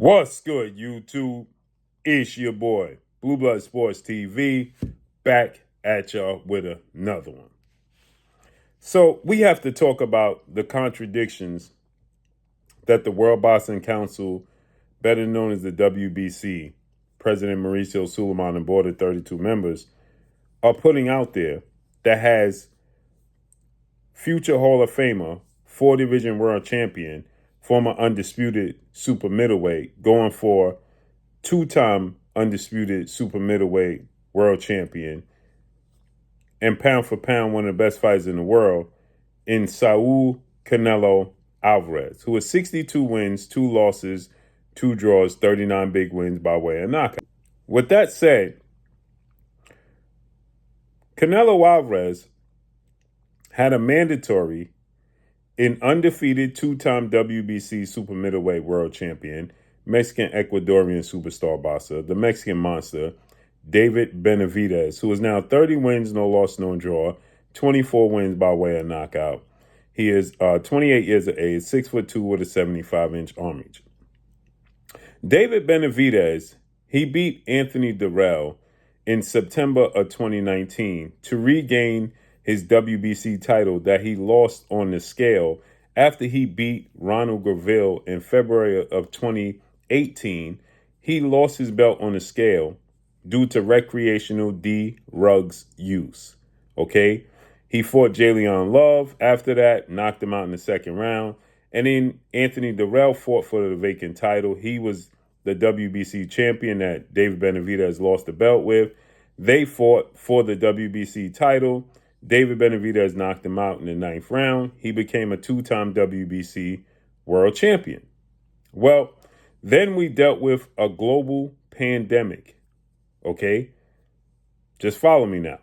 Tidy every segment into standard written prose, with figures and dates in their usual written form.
What's good, YouTube? It's your boy, Blue Blood Sports TV, back at y'all with another one. So we have to talk about the contradictions that the World Boxing Council, better known as the WBC, President Mauricio Suleiman and board of 32 members, are putting out there that has future Hall of Famer, 4-division world champion, former undisputed super middleweight, going for two-time undisputed super middleweight world champion and pound for pound one of the best fighters in the world in Saul Canelo Alvarez, who has 62 wins, 2 losses, 2 draws, 39 big wins by way of knockout. With that said, Canelo Alvarez had a mandatory an undefeated 2-time WBC super middleweight world champion, Mexican Ecuadorian superstar boxer, the Mexican monster, David Benavidez, who is now 30 wins, no loss, no draw, 24 wins by way of knockout. He is 28 years of age, 6'2" with a 75-inch arm reach. David Benavidez, he beat Anthony Dirrell in September of 2019 to regain his WBC title that he lost on the scale after he beat Ronald Graville in February of 2018. He lost his belt on the scale due to recreational drugs use. Okay? He fought Jalen Love after that, knocked him out in the second round. And then Anthony Dirrell fought for the vacant title. He was the WBC champion that David Benavidez lost the belt with. They fought for the WBC title. David Benavidez knocked him out in the 9th round. He became a 2-time WBC world champion. Well, then we dealt with a global pandemic. Okay? Just follow me now.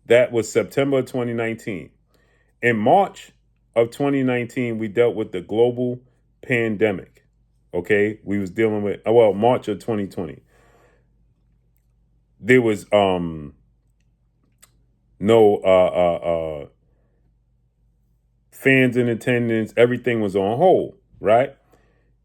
That was September 2019. In March of 2019, we dealt with the global pandemic. Okay? We was dealing with, March of 2020. There was no fans in attendance. Everything was on hold, right?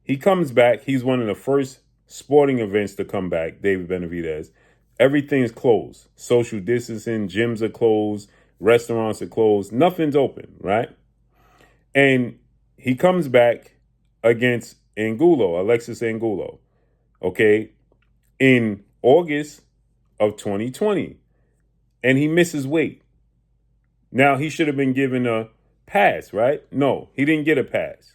He comes back. He's one of the first sporting events to come back, David Benavidez. Everything's closed. Social distancing, gyms are closed, restaurants are closed. Nothing's open, right? And he comes back against Alexis Angulo, okay, in August of 2020. And he misses weight. Now, he should have been given a pass, right? No, he didn't get a pass,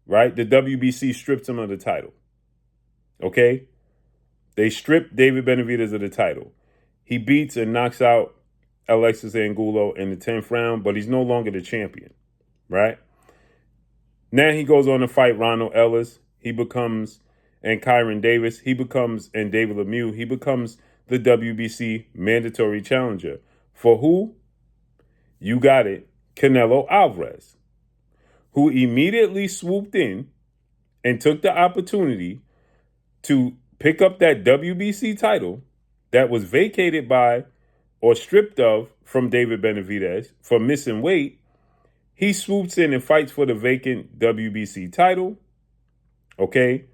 right? The WBC stripped him of the title, okay? They stripped David Benavidez of the title. He beats and knocks out Alexis Angulo in the 10th round, but he's no longer the champion, right? Now he goes on to fight Ronald Ellis. He becomes, and Kyron Davis. He becomes, and David Lemieux. He becomes the WBC mandatory challenger. For who? You got it, Canelo Alvarez, who immediately swooped in and took the opportunity to pick up that WBC title that was vacated by or stripped of from David Benavidez for missing weight. He swoops in and fights for the vacant WBC title, okay,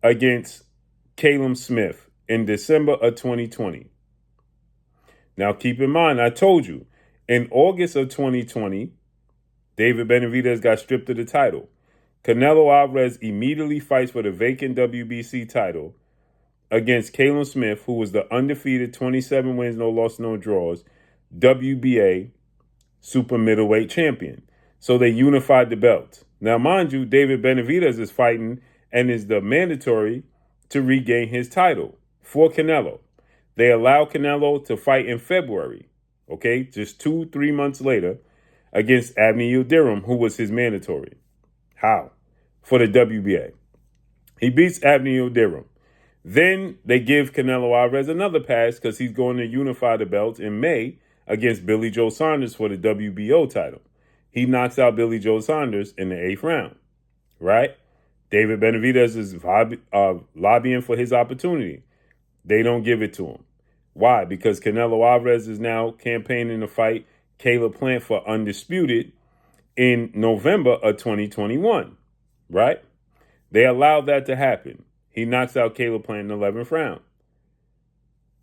against Caleb Smith in December of 2020. Now, keep in mind, I told you, in August of 2020, David Benavidez got stripped of the title. Canelo Alvarez immediately fights for the vacant WBC title against Caleb Smith, who was the undefeated 27 wins, no loss, no draws, WBA super middleweight champion. So they unified the belts. Now, mind you, David Benavidez is fighting and is the mandatory to regain his title for Canelo. They allow Canelo to fight in February, okay, just 2-3 months later, against Abney Yildirim, who was his mandatory. How? For the WBA. He beats Abney Yildirim. Then they give Canelo Alvarez another pass because he's going to unify the belts in May against Billy Joe Saunders for the WBO title. He knocks out Billy Joe Saunders in the 8th round, right? David Benavidez is lobbying for his opportunity. They don't give it to him. Why? Because Canelo Alvarez is now campaigning to fight Caleb Plant for undisputed in November of 2021, right? They allowed that to happen. He knocks out Caleb Plant in the 11th round.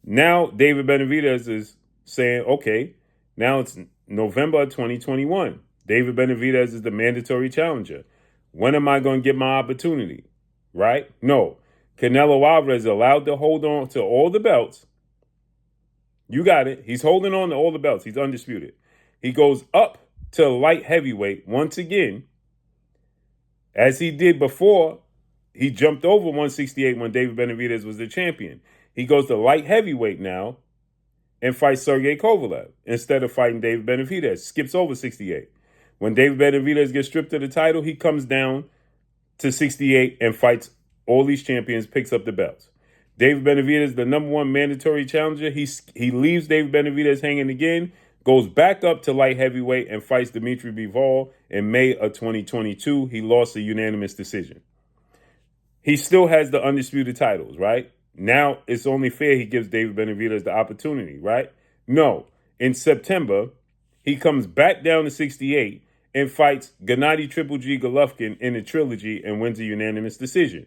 Now David Benavidez is saying, okay, now it's November 2021. David Benavidez is the mandatory challenger. When am I going to get my opportunity? Right? No. Canelo Alvarez is allowed to hold on to all the belts. You got it. He's holding on to all the belts. He's undisputed. He goes up to light heavyweight once again, as he did before. He jumped over 168 when David Benavidez was the champion. He goes to light heavyweight now and fights Sergey Kovalev instead of fighting David Benavidez. Skips over 68. When David Benavidez gets stripped of the title, he comes down to 68 and fights all these champions, picks up the belts. David Benavidez, the number one mandatory challenger, he leaves David Benavidez hanging again, goes back up to light heavyweight and fights Dimitri Bivol in May of 2022. He lost a unanimous decision. He still has the undisputed titles, right? Now it's only fair he gives David Benavidez the opportunity, right? No. In September, he comes back down to 68 and fights Gennady Triple G Golovkin in a trilogy and wins a unanimous decision.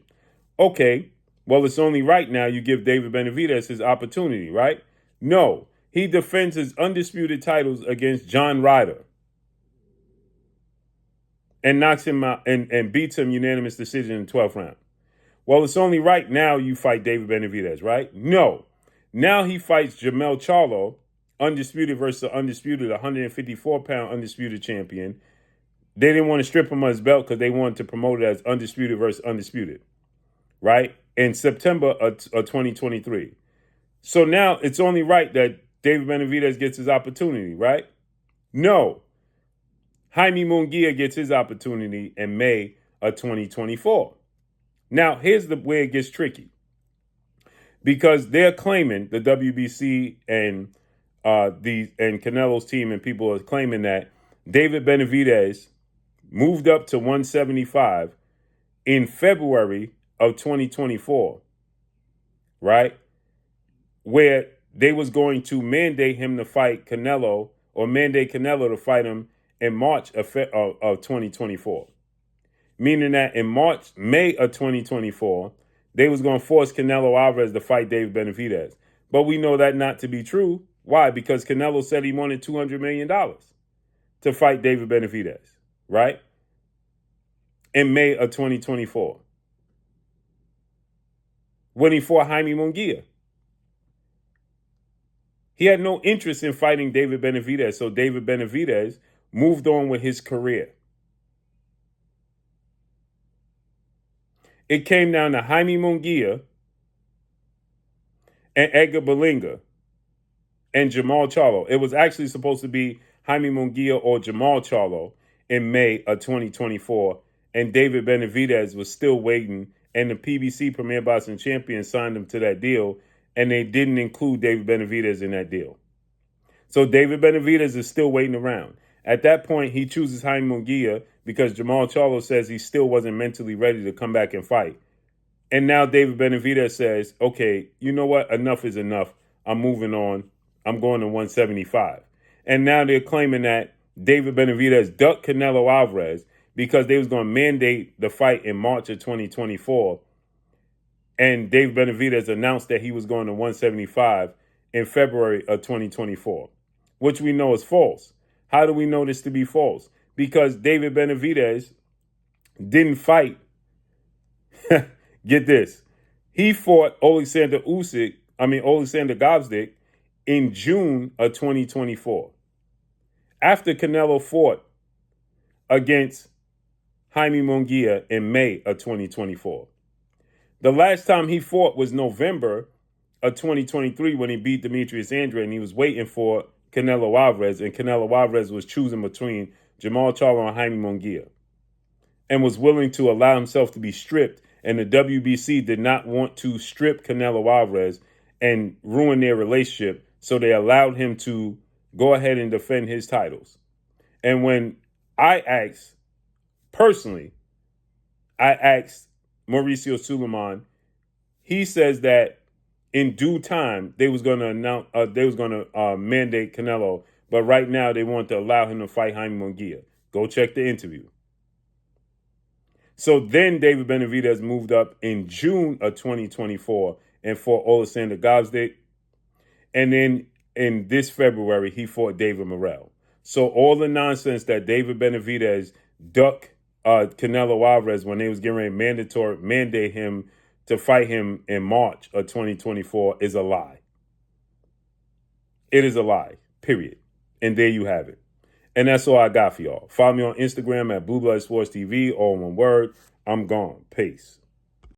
Okay, well, it's only right now you give David Benavidez his opportunity, right? No. He defends his undisputed titles against John Ryder and knocks him out and beats him unanimous decision in the 12th round. Well, it's only right now you fight David Benavidez, right? No. Now he fights Jermell Charlo, undisputed versus undisputed, 154-pound undisputed champion. They didn't want to strip him of his belt because they wanted to promote it as undisputed versus undisputed, right? In September of 2023. So now it's only right that David Benavidez gets his opportunity, right? No. Jaime Munguia gets his opportunity in May of 2024. Now, here's where it gets tricky. Because they're claiming, the WBC and Canelo's team and people are claiming that David Benavidez moved up to 175 in February of 2024, right? Where they was going to mandate him to fight Canelo or mandate Canelo to fight him in March of 2024. Meaning that in May of 2024, they was going to force Canelo Alvarez to fight David Benavidez. But we know that not to be true. Why? Because Canelo said he wanted $200 million to fight David Benavidez, right? In May of 2024. When he fought Jaime Munguia. He had no interest in fighting David Benavidez, so David Benavidez moved on with his career. It came down to Jaime Munguia and Edgar Berlanga and Jermall Charlo. It was actually supposed to be Jaime Munguia or Jermall Charlo in May of 2024, and David Benavidez was still waiting, and the PBC Premier Boxing Champion signed him to that deal, and they didn't include David Benavidez in that deal. So David Benavidez is still waiting around. At that point, he chooses Jaime Munguia because Jermall Charlo says he still wasn't mentally ready to come back and fight. And now David Benavidez says, okay, you know what? Enough is enough. I'm moving on. I'm going to 175. And now they're claiming that David Benavidez ducked Canelo Alvarez because they was going to mandate the fight in March of 2024. And David Benavidez announced that he was going to 175 in February of 2024, which we know is false. How do we know this to be false? Because David Benavidez didn't fight. Get this. He fought Alexander Gvozdyk in June of 2024. After Canelo fought against Jaime Munguia in May of 2024. The last time he fought was November of 2023 when he beat Demetrius Andrade, and he was waiting for Canelo Alvarez, and Canelo Alvarez was choosing between Jermall Charlo and Jaime Munguia and was willing to allow himself to be stripped, and the WBC did not want to strip Canelo Alvarez and ruin their relationship, so they allowed him to go ahead and defend his titles. And when I asked Mauricio Suleiman, he says that in due time they was going to mandate Canelo, but right now they want to allow him to fight Jaime Munguia. Go check the interview. So then David Benavidez moved up in June of 2024 and fought Alexander Gvozdyk. And then in this February, he fought David Morrell. So all the nonsense that David Benavidez ducked Canelo Alvarez when they was getting ready to mandate him to fight him in March of 2024 is a lie. It is a lie, period. And there you have it. And that's all I got for y'all. Follow me on Instagram at Blue Blood Sports TV, all one word. I'm gone. Peace.